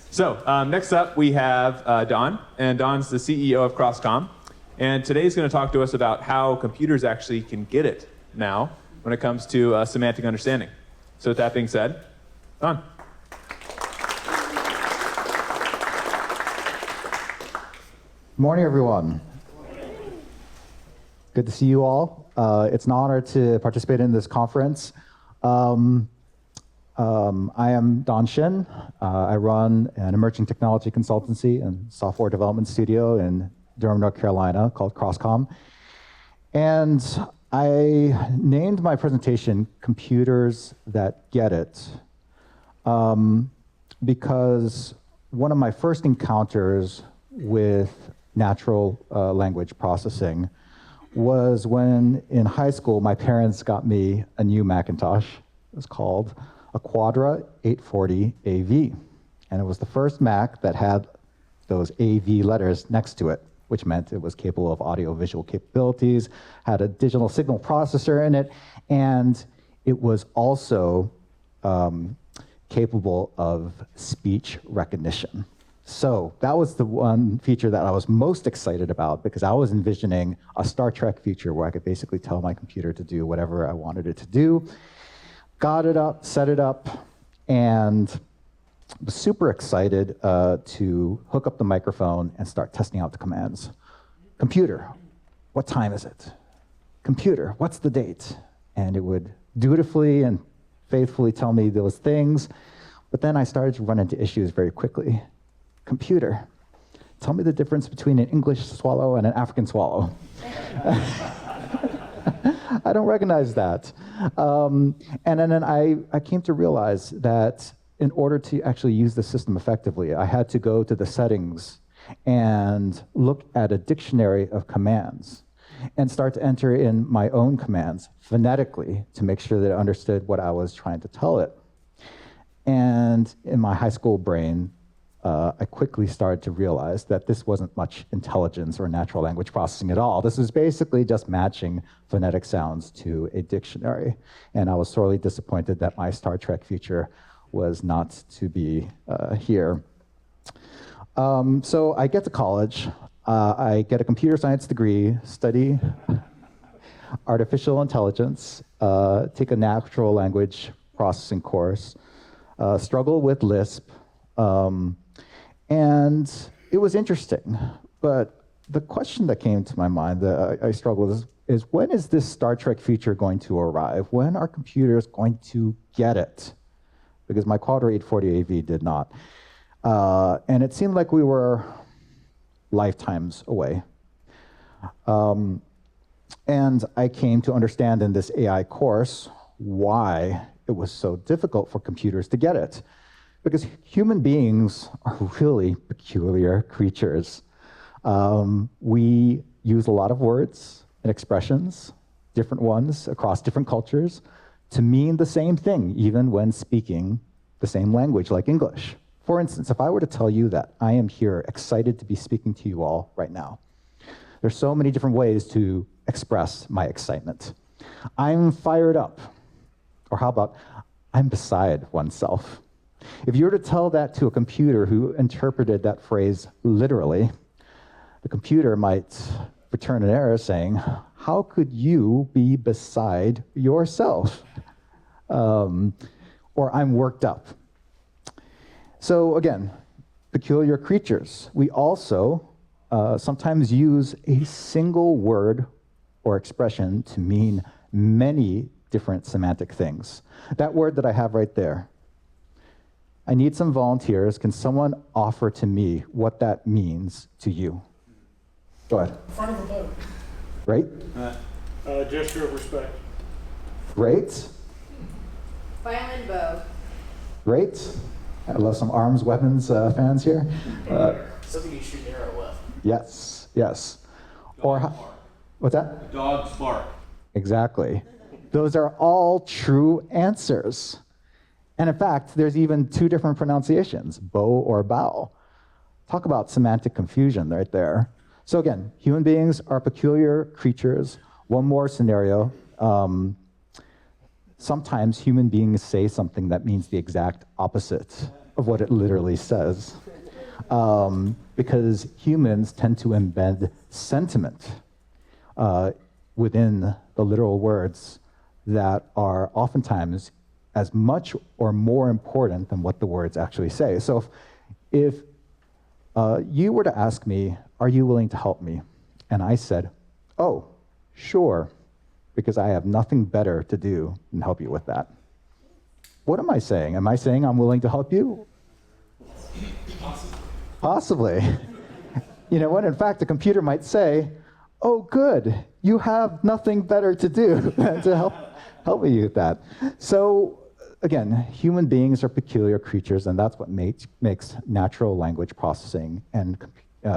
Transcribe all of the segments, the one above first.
So next up, we have Don, and Don's the CEO of CrossCom. And today he's going to talk to us about how computers actually can get it now when it comes to semantic understanding. So with that being said, Don. Morning, everyone. Good to see you all. It's an honor to participate in this conference. I am Don Shin. I run an emerging technology consultancy and software development studio in Durham, North Carolina called CrossCom. And I named my presentation Computers That Get It because one of my first encounters with natural language processing was when in high school my parents got me a new Macintosh. It was called a Quadra 840 AV. And it was the first Mac that had those AV letters next to it, which meant it was capable of audio-visual capabilities, had a digital signal processor in it, and it was also capable of speech recognition. So that was the one feature that I was most excited about because I was envisioning a Star Trek future where I could basically tell my computer to do whatever I wanted it to do. Got it up, set it up, and was super excited to hook up the microphone and start testing out the commands. Computer, what time is it? Computer, what's the date? And it would dutifully and faithfully tell me those things, but then I started to run into issues very quickly. Computer, tell me the difference between an English swallow and an African swallow. I don't recognize that. And then I came to realize that in order to actually use the system effectively, I had to go to the settings and look at a dictionary of commands and start to enter in my own commands phonetically to make sure that it understood what I was trying to tell it. And in my high school brain, I quickly started to realize that this wasn't much intelligence or natural language processing at all. This was basically just matching phonetic sounds to a dictionary. And I was sorely disappointed that my Star Trek future was not to be here. So I get to college. I get a computer science degree, study artificial intelligence, take a natural language processing course, struggle with Lisp, and it was interesting, but the question that came to my mind that I struggled with is when is this Star Trek future going to arrive? When are computers going to get it? Because my Quadra 840 AV did not. And it seemed like we were lifetimes away. And I came to understand in this AI course why it was so difficult for computers to get it. Because human beings are really peculiar creatures. We use a lot of words and expressions, different ones across different cultures, to mean the same thing, even when speaking the same language, like English. For instance, if I were to tell you that I am here excited to be speaking to you all right now, there's so many different ways to express my excitement. I'm fired up. Or how about, I'm beside oneself. If you were to tell that to a computer who interpreted that phrase literally, the computer might return an error saying, how could you be beside yourself? Or I'm worked up. So again, peculiar creatures. We also sometimes use a single word or expression to mean many different semantic things. That word that I have right there, I need some volunteers. Can someone offer to me what that means to you? Go ahead. Front of a boat. Right? Gesture of respect. Great. Violin bow. Great. I love some arms, weapons fans here. Something you shoot an arrow with. Yes, yes. Or what's that? A dog's bark. Exactly. Those are all true answers. And in fact, there's even two different pronunciations, bow or bow. Talk about semantic confusion right there. So again, human beings are peculiar creatures. One more scenario. Sometimes human beings say something that means the exact opposite of what it literally says. Because humans tend to embed sentiment within the literal words that are oftentimes as much or more important than what the words actually say. So if you were to ask me, are you willing to help me? And I said, oh, sure, because I have nothing better to do than help you with that. What am I saying? Am I saying I'm willing to help you? Possibly. You know what? In fact, a computer might say, oh, good, you have nothing better to do than to help me with that. So again, human beings are peculiar creatures, and that's what makes natural language processing and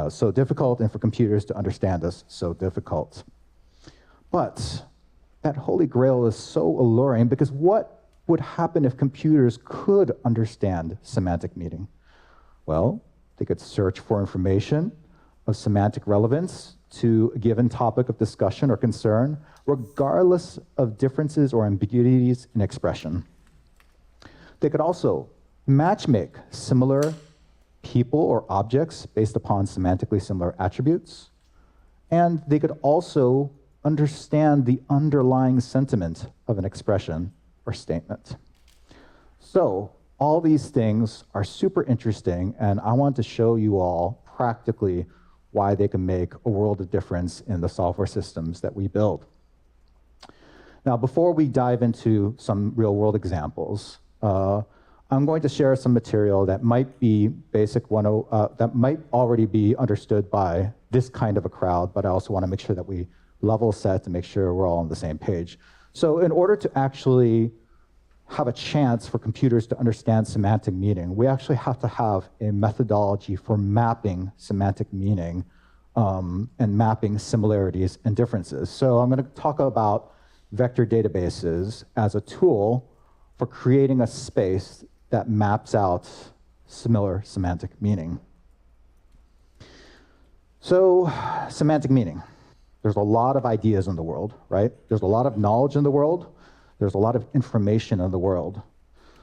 so difficult, and for computers to understand us so difficult. But that holy grail is so alluring, because what would happen if computers could understand semantic meaning? Well, they could search for information of semantic relevance to a given topic of discussion or concern, regardless of differences or ambiguities in expression. They could also matchmake similar people or objects based upon semantically similar attributes. And they could also understand the underlying sentiment of an expression or statement. So all these things are super interesting, and I want to show you all practically why they can make a world of difference in the software systems that we build. Now, before we dive into some real-world examples, I'm going to share some material that might be that might already be understood by this kind of a crowd, but I also want to make sure that we level set to make sure we're all on the same page. So in order to actually have a chance for computers to understand semantic meaning, we actually have to have a methodology for mapping semantic meaning and mapping similarities and differences. So I'm going to talk about vector databases as a tool for creating a space that maps out similar semantic meaning. So, semantic meaning. There's a lot of ideas in the world, right? There's a lot of knowledge in the world. There's a lot of information in the world.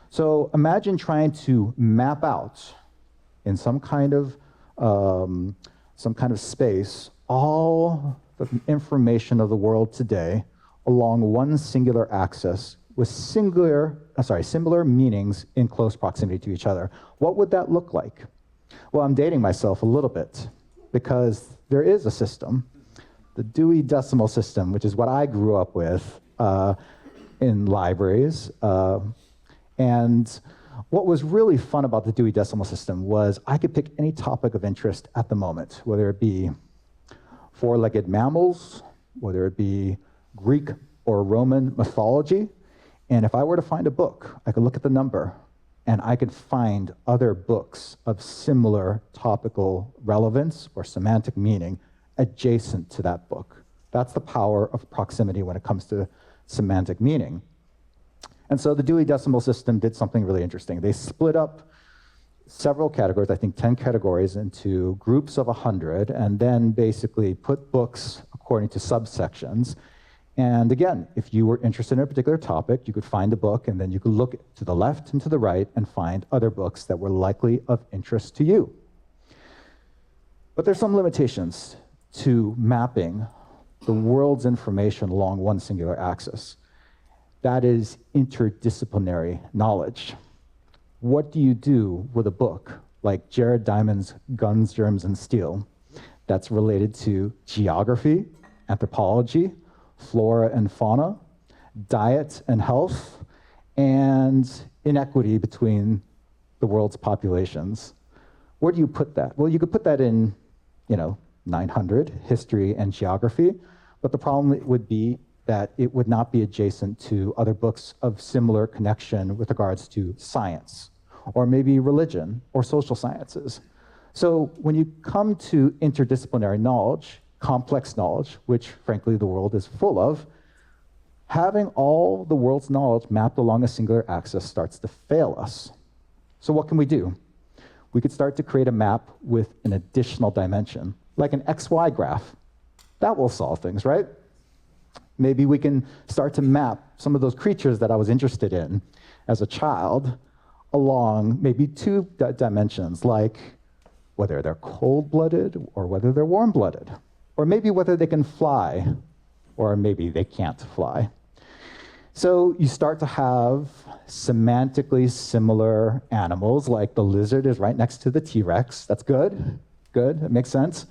So imagine trying to map out in some kind of space all the information of the world today along one singular axis with similar meanings in close proximity to each other. What would that look like? Well, I'm dating myself a little bit because there is a system, the Dewey Decimal System, which is what I grew up with in libraries. And what was really fun about the Dewey Decimal System was I could pick any topic of interest at the moment, whether it be four-legged mammals, whether it be Greek or Roman mythology. And if I were to find a book, I could look at the number, and I could find other books of similar topical relevance or semantic meaning adjacent to that book. That's the power of proximity when it comes to semantic meaning. And so the Dewey Decimal System did something really interesting. They split up several categories, I think 10 categories, into groups of 100, and then basically put books according to subsections. And again, if you were interested in a particular topic, you could find a book, and then you could look to the left and to the right and find other books that were likely of interest to you. But there's some limitations to mapping the world's information along one singular axis. That is interdisciplinary knowledge. What do you do with a book like Jared Diamond's Guns, Germs, and Steel that's related to geography, anthropology, flora and fauna, diet and health, and inequity between the world's populations? Where do you put that? Well, you could put that in, 900, history and geography, but the problem would be that it would not be adjacent to other books of similar connection with regards to science, or maybe religion, or social sciences. So when you come to interdisciplinary knowledge, complex knowledge, which frankly the world is full of, having all the world's knowledge mapped along a singular axis starts to fail us. So what can we do? We could start to create a map with an additional dimension, like an XY graph. That will solve things, right? Maybe we can start to map some of those creatures that I was interested in as a child along maybe two dimensions, like whether they're cold-blooded or whether they're warm-blooded, or maybe whether they can fly or maybe they can't fly. So you start to have semantically similar animals, like the lizard is right next to the T-Rex. That's good, good, it makes sense.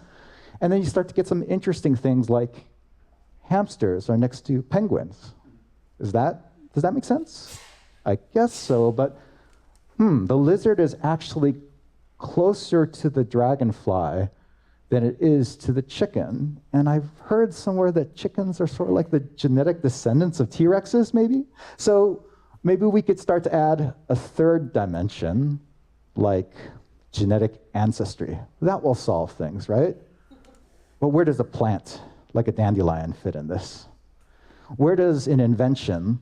And then you start to get some interesting things like hamsters are next to penguins. Does that make sense? I guess so, but the lizard is actually closer to the dragonfly than it is to the chicken. And I've heard somewhere that chickens are sort of like the genetic descendants of T-Rexes, maybe? So maybe we could start to add a third dimension, like genetic ancestry. That will solve things, right? But where does a plant, like a dandelion, fit in this? Where does an invention,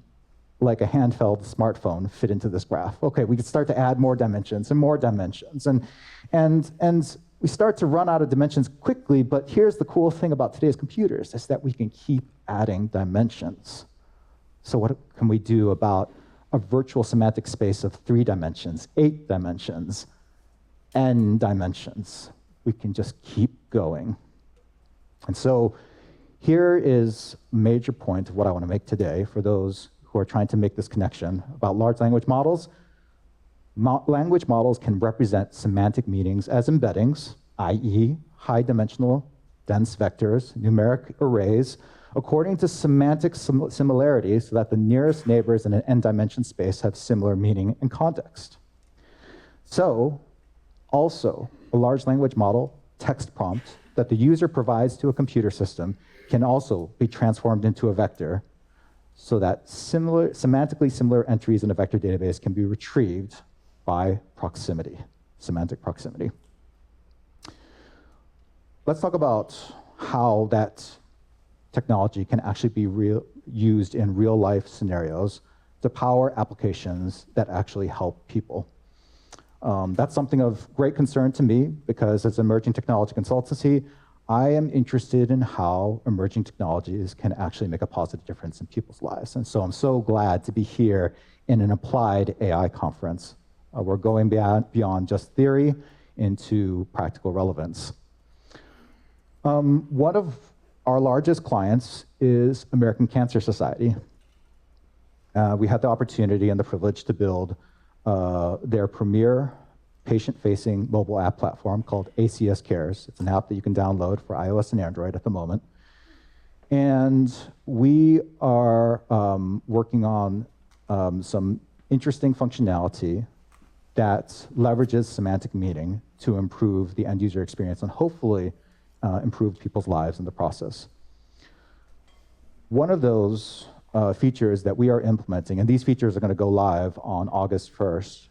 like a handheld smartphone, fit into this graph? Okay, we could start to add more dimensions and more dimensions. And we start to run out of dimensions quickly, but here's the cool thing about today's computers, is that we can keep adding dimensions. So what can we do about a virtual semantic space of 3 dimensions, 8 dimensions, n dimensions? We can just keep going. And so here is a major point of what I want to make today for those who are trying to make this connection about large language models. Language models can represent semantic meanings as embeddings, i.e. high-dimensional dense vectors, numeric arrays, according to semantic similarity, so that the nearest neighbors in an n-dimension space have similar meaning and context. So, also, a large language model text prompt that the user provides to a computer system can also be transformed into a vector, so that semantically similar entries in a vector database can be retrieved by proximity, semantic proximity. Let's talk about how that technology can actually be used in real-life scenarios to power applications that actually help people. That's something of great concern to me, because as an emerging technology consultancy, I am interested in how emerging technologies can actually make a positive difference in people's lives. And so I'm so glad to be here in an applied AI conference. We're going beyond just theory into practical relevance. One of our largest clients is American Cancer Society. We had the opportunity and the privilege to build their premier patient-facing mobile app platform called ACS Cares. It's an app that you can download for iOS and Android at the moment. And we are working on some interesting functionality that leverages semantic meaning to improve the end-user experience and hopefully improve people's lives in the process. One of those features that we are implementing, and these features are going to go live on August 1st,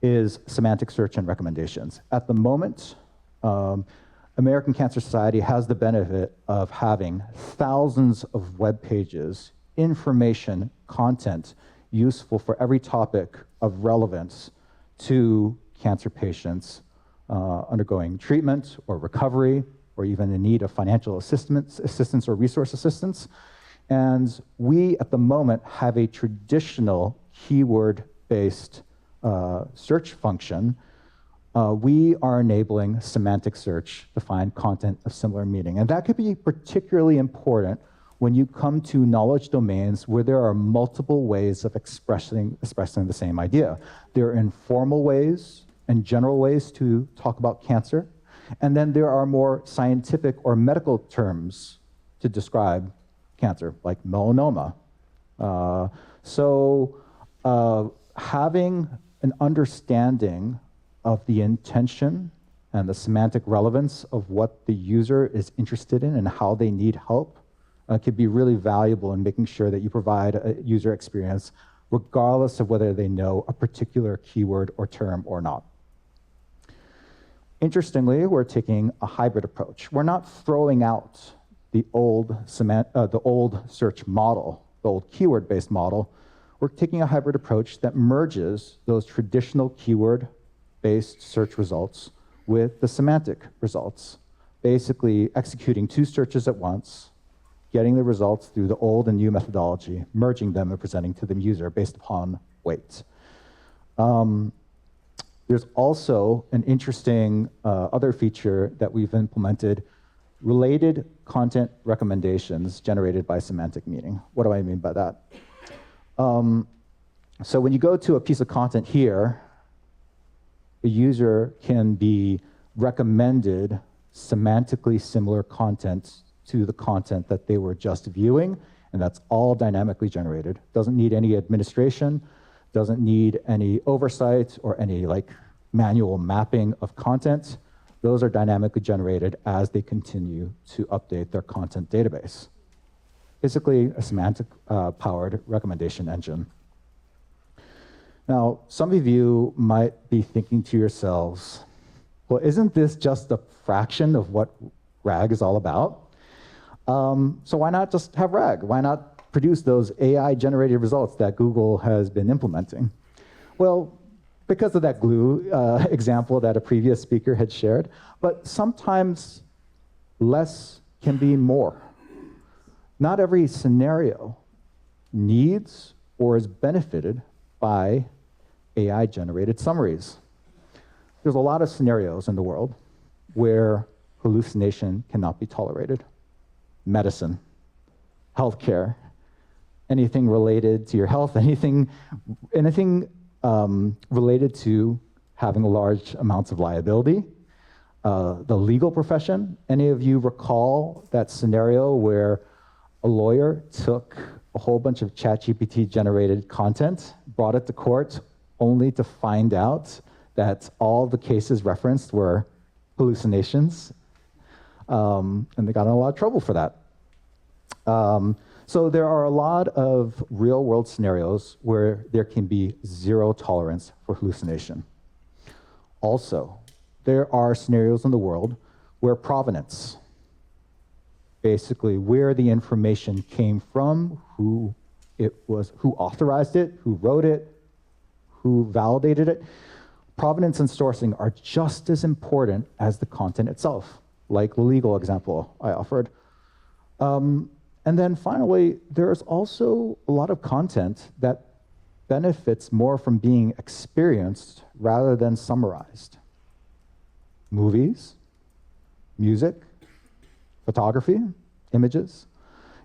is semantic search and recommendations. At the moment, American Cancer Society has the benefit of having thousands of web pages, information, content, useful for every topic of relevance to cancer patients undergoing treatment or recovery, or even in need of financial assistance or resource assistance. And we, at the moment, have a traditional keyword-based search function. We are enabling semantic search to find content of similar meaning. And that could be particularly important when you come to knowledge domains where there are multiple ways of expressing the same idea. There are informal ways and general ways to talk about cancer, and then there are more scientific or medical terms to describe cancer, like melanoma. Having an understanding of the intention and the semantic relevance of what the user is interested in and how they need help could be really valuable in making sure that you provide a user experience regardless of whether they know a particular keyword or term or not. Interestingly, we're taking a hybrid approach. We're not throwing out the old search model, the old keyword-based model. We're taking a hybrid approach that merges those traditional keyword-based search results with the semantic results, basically executing 2 searches at once, getting the results through the old and new methodology, merging them and presenting to the user based upon weight. There's also an interesting other feature that we've implemented, related content recommendations generated by semantic meaning. What do I mean by that? So when you go to a piece of content here, a user can be recommended semantically similar content to the content that they were just viewing, and that's all dynamically generated. Doesn't need any administration, doesn't need any oversight or any manual mapping of content. Those are dynamically generated as they continue to update their content database. Basically, a semantic powered recommendation engine. Now, some of you might be thinking to yourselves, well, isn't this just a fraction of what RAG is all about? So why not just have RAG? Why not produce those AI-generated results that Google has been implementing? Well, because of that glue example that a previous speaker had shared, but sometimes less can be more. Not every scenario needs or is benefited by AI-generated summaries. There's a lot of scenarios in the world where hallucination cannot be tolerated. Medicine, healthcare, anything related to your health, anything related to having large amounts of liability. The legal profession, any of you recall that scenario where a lawyer took a whole bunch of ChatGPT generated content, brought it to court, only to find out that all the cases referenced were hallucinations, and they got in a lot of trouble for that. So there are a lot of real-world scenarios where there can be zero tolerance for hallucination. Also, there are scenarios in the world where provenance, basically where the information came from, who authorized it, who wrote it, who validated it, provenance and sourcing are just as important as the content itself, like the legal example I offered. And then finally, there's also a lot of content that benefits more from being experienced rather than summarized. Movies, music, photography, images.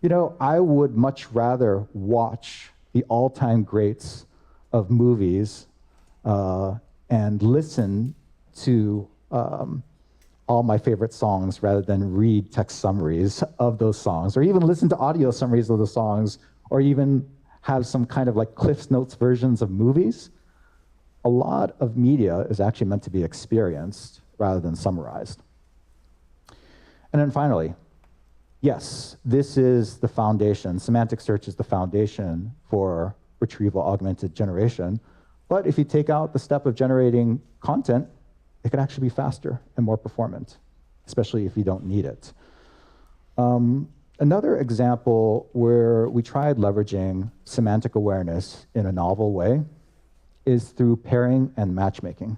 You know, I would much rather watch the all-time greats of movies and listen to all my favorite songs rather than read text summaries of those songs, or even listen to audio summaries of the songs, or even have some kind of Cliff's Notes versions of movies. A lot of media is actually meant to be experienced rather than summarized. And then finally, yes, this is the foundation. Semantic search is the foundation for retrieval augmented generation. But if you take out the step of generating content, it can actually be faster and more performant, especially if you don't need it. Another example where we tried leveraging semantic awareness in a novel way is through pairing and matchmaking.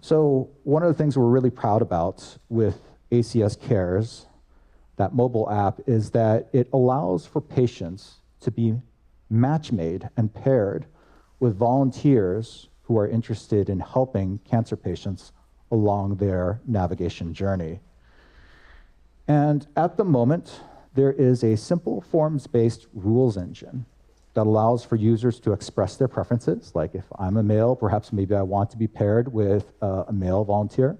So one of the things we're really proud about with ACS Cares, that mobile app, is that it allows for patients to be match-made and paired with volunteers who are interested in helping cancer patients along their navigation journey. And at the moment, there is a simple forms-based rules engine that allows for users to express their preferences. Like if I'm a male, perhaps maybe I want to be paired with a male volunteer.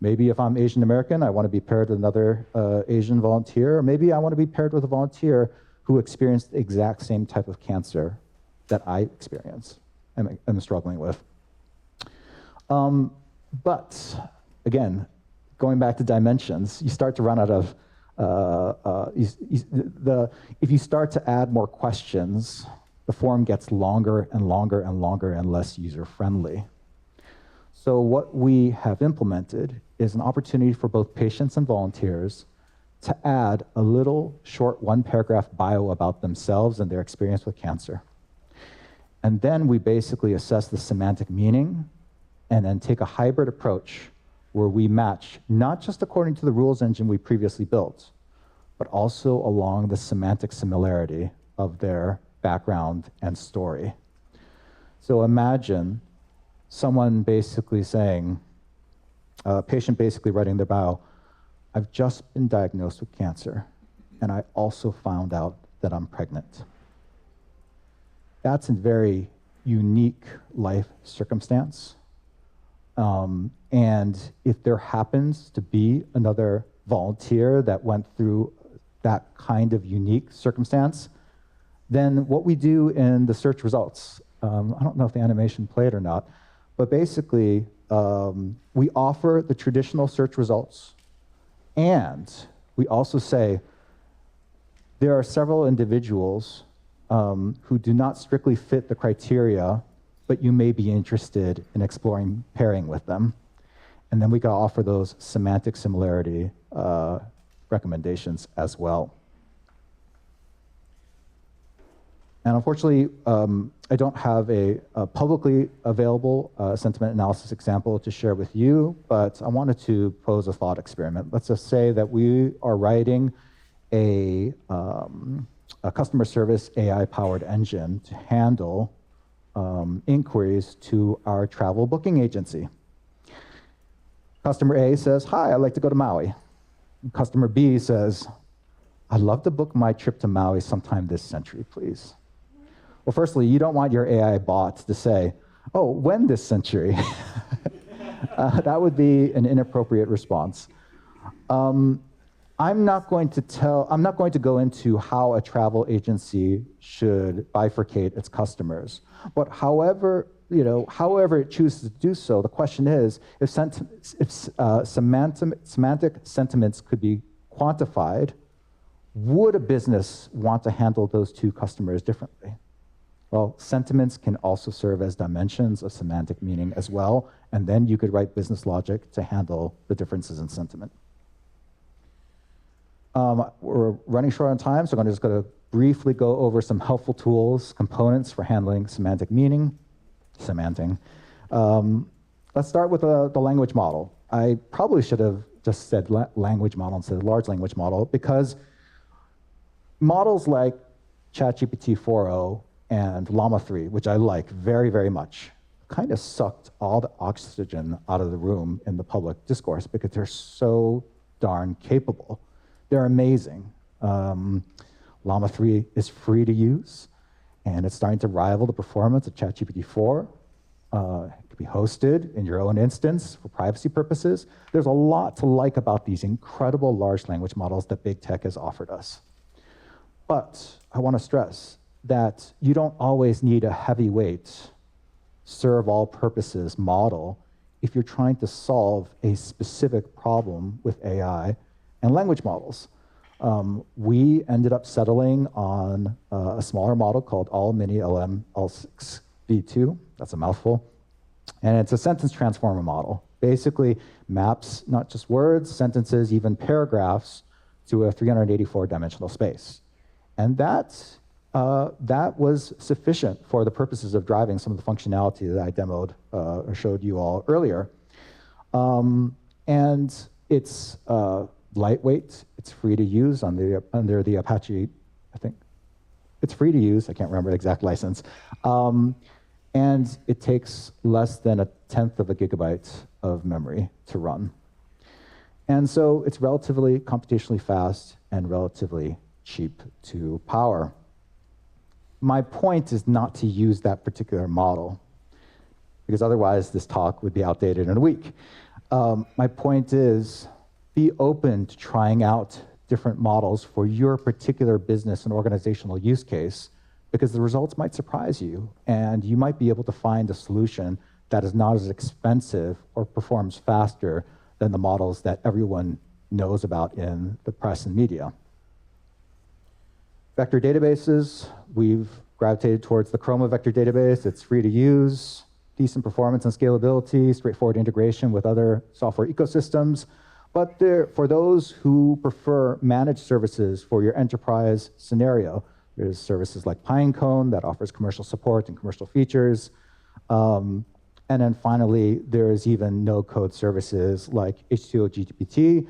Maybe if I'm Asian American, I want to be paired with another Asian volunteer. Or maybe I want to be paired with a volunteer who experienced the exact same type of cancer that I experience and am struggling with. But again, going back to dimensions, you start to run out of, if you start to add more questions, the form gets longer and longer and longer and less user-friendly. So what we have implemented is an opportunity for both patients and volunteers to add a little short one-paragraph bio about themselves and their experience with cancer. And then we basically assess the semantic meaning and then take a hybrid approach where we match not just according to the rules engine we previously built, but also along the semantic similarity of their background and story. So imagine someone basically saying, a patient basically writing their bio, I've just been diagnosed with cancer, and I also found out that I'm pregnant. That's a very unique life circumstance. And if there happens to be another volunteer that went through that kind of unique circumstance, then what we do in the search results, I don't know if the animation played or not, but basically we offer the traditional search results, and we also say there are several individuals who do not strictly fit the criteria, but you may be interested in exploring pairing with them. And then we can offer those semantic similarity recommendations as well. And unfortunately, I don't have a publicly available sentiment analysis example to share with you, but I wanted to pose a thought experiment. Let's just say that we are writing a customer service AI-powered engine to handle inquiries to our travel booking agency. Customer A says, hi, I'd like to go to Maui. Customer B says, I'd love to book my trip to Maui sometime this century, please. Well, firstly, you don't want your AI bot to say, oh, when this century? That would be an inappropriate response. I'm not going to go into how a travel agency should bifurcate its customers. But however it chooses to do so, the question is, if semantic sentiments could be quantified, would a business want to handle those two customers differently? Well, sentiments can also serve as dimensions of semantic meaning as well, and then you could write business logic to handle the differences in sentiment. We're running short on time, so I'm just going to briefly go over some helpful tools, components for handling semantic meaning, semanting. Let's start with the language model. I probably should have just said language model instead of large language model, because models like ChatGPT 4.0 and Llama 3, which I like very, very much, kind of sucked all the oxygen out of the room in the public discourse because they're so darn capable. They're amazing. Llama 3 is free to use, and it's starting to rival the performance of ChatGPT 4. It can be hosted in your own instance for privacy purposes. There's a lot to like about these incredible large language models that big tech has offered us. But I want to stress that you don't always need a heavyweight, serve all purposes model if you're trying to solve a specific problem with AI and language models. We ended up settling on a smaller model called All-Mini LM L6 V2. That's a mouthful. And it's a sentence transformer model. Basically maps not just words, sentences, even paragraphs to a 384-dimensional space. And that was sufficient for the purposes of driving some of the functionality that I demoed or showed you all earlier. And it's lightweight, it's free to use under the Apache, I think. It's free to use, I can't remember the exact license. And it takes less than 1/10 of a gigabyte of memory to run. And so it's relatively computationally fast and relatively cheap to power. My point is not to use that particular model, because otherwise this talk would be outdated in a week. My point is, be open to trying out different models for your particular business and organizational use case, because the results might surprise you, and you might be able to find a solution that is not as expensive or performs faster than the models that everyone knows about in the press and media. Vector databases, we've gravitated towards the Chroma vector database. It's free to use, decent performance and scalability, straightforward integration with other software ecosystems. But for those who prefer managed services for your enterprise scenario, there's services like Pinecone that offers commercial support and commercial features. And then finally, there's even no-code services like H2O GPT.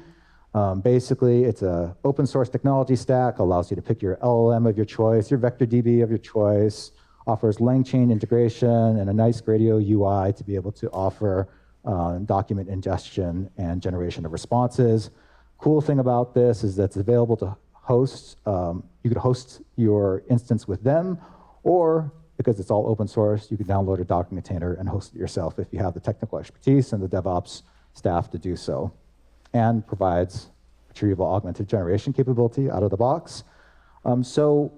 Basically, it's an open source technology stack, allows you to pick your LLM of your choice, your vector DB of your choice, offers LangChain integration and a nice Gradio UI to be able to offer document ingestion and generation of responses. Cool thing about this is that it's available to host. You could host your instance with them, or because it's all open source, you can download a Docker container and host it yourself if you have the technical expertise and the DevOps staff to do so. And provides retrieval augmented generation capability out of the box. So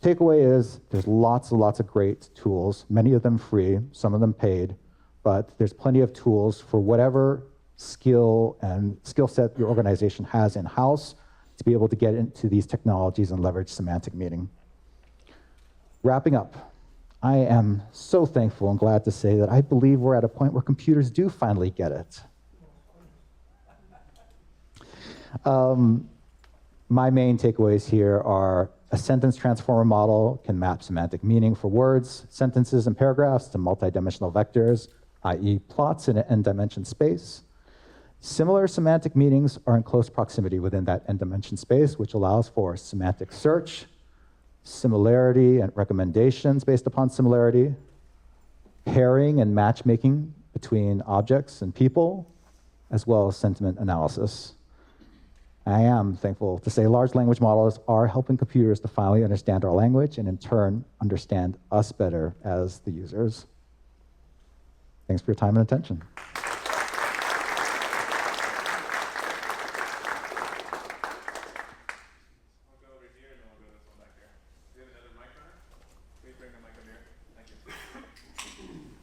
takeaway is there's lots and lots of great tools, many of them free, some of them paid, but there's plenty of tools for whatever skill set your organization has in-house to be able to get into these technologies and leverage semantic meaning. Wrapping up, I am so thankful and glad to say that I believe we're at a point where computers do finally get it. My main takeaways here are a sentence transformer model can map semantic meaning for words, sentences, and paragraphs to multidimensional vectors, i.e. plots in an n-dimension space. Similar semantic meanings are in close proximity within that n-dimension space, which allows for semantic search, similarity and recommendations based upon similarity, pairing and matchmaking between objects and people, as well as sentiment analysis. I am thankful to say large language models are helping computers to finally understand our language and in turn understand us better as the users. Thanks for your time and attention.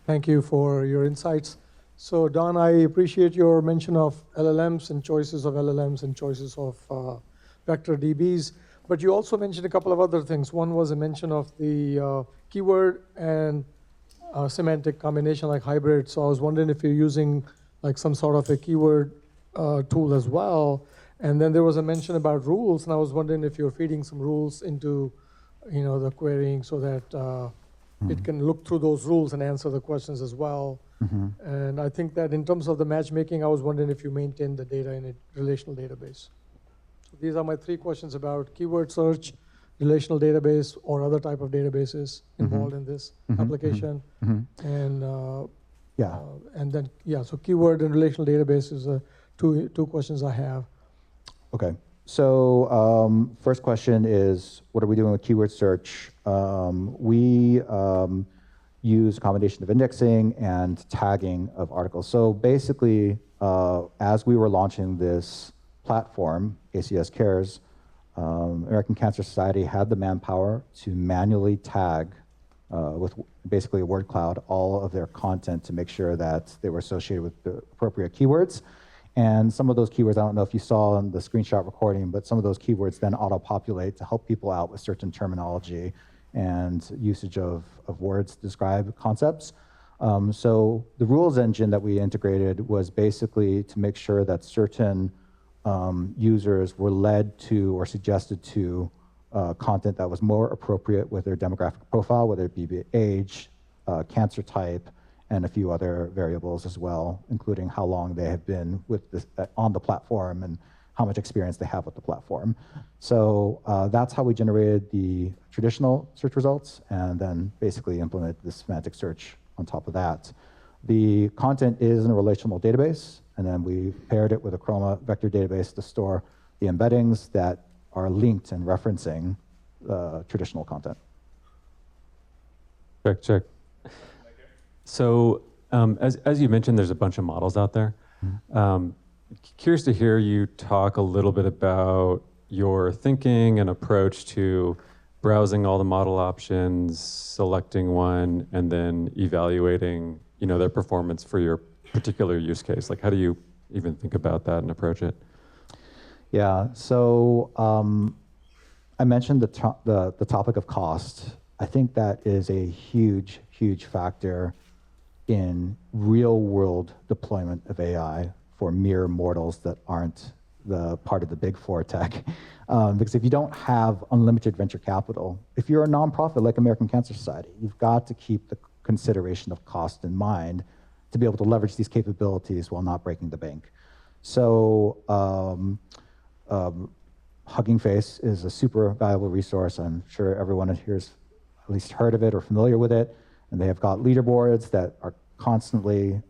Thank you for your insights. So Don, I appreciate your mention of LLMs and choices of LLMs and choices of vector DBs, but you also mentioned a couple of other things. One was a mention of the keyword and semantic combination, like hybrid. So I was wondering if you're using like some sort of a keyword tool as well. And then there was a mention about rules, and I was wondering if you're feeding some rules into the querying so that it can look through those rules and answer the questions as well. And I think that in terms of the matchmaking, I was wondering if you maintain the data in a relational database. So these are my 3 questions about keyword search, relational database, or other type of databases involved in this application. And and then, so keyword and relational database is two questions I have. Okay. So first question is, what are we doing with keyword search? We use a combination of indexing and tagging of articles. So basically, as we were launching this platform, ACS Cares, American Cancer Society had the manpower to manually tag with basically a word cloud all of their content to make sure that they were associated with the appropriate keywords. And some of those keywords, I don't know if you saw in the screenshot recording, but some of those keywords then auto-populate to help people out with certain terminology and usage of words to describe concepts. So the rules engine that we integrated was basically to make sure that certain users were led to or suggested to content that was more appropriate with their demographic profile, whether it be age, cancer type, and a few other variables as well, including how long they have been with this, on the platform and how much experience they have with the platform. So that's how we generated the traditional search results and then basically implemented the semantic search on top of that. The content is in a relational database, and then we paired it with a Chroma vector database to store the embeddings that are linked and referencing traditional content. Check. So as you mentioned, there's a bunch of models out there. Curious to hear you talk a little bit about your thinking and approach to browsing all the model options, selecting one, and then evaluating their performance for your particular use case. Like, how do you even think about that and approach it? Yeah, so I mentioned the topic of cost. I think that is a huge, huge factor in real world deployment of AI for mere mortals that aren't the part of the big four tech. Because if you don't have unlimited venture capital, if you're a nonprofit like American Cancer Society, you've got to keep the consideration of cost in mind to be able to leverage these capabilities while not breaking the bank. So Hugging Face is a super valuable resource. I'm sure everyone here is at least heard of it or familiar with it, and they have got leaderboards that are constantly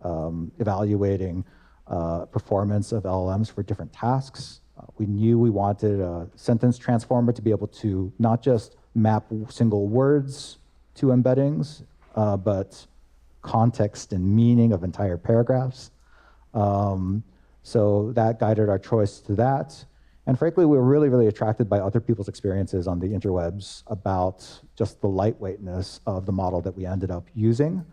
evaluating performance of LLMs for different tasks. We knew we wanted a sentence transformer to be able to not just map single words to embeddings, but context and meaning of entire paragraphs. So that guided our choice to that. And frankly, we were really, really attracted by other people's experiences on the interwebs about just the lightweightness of the model that we ended up using.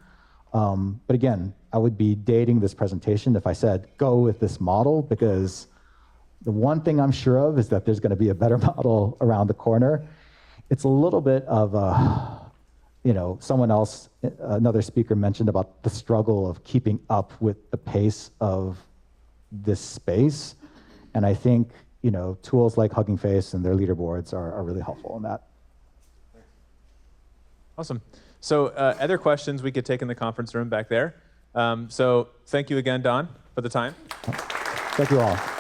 But again, I would be dating this presentation if I said, go with this model, because the one thing I'm sure of is that there's going to be a better model around the corner. It's a little bit of a, someone else, another speaker mentioned about the struggle of keeping up with the pace of this space. And I think, tools like Hugging Face and their leaderboards are really helpful in that. Awesome. So other questions we could take in the conference room back there. So thank you again, Don, for the time. Thank you all.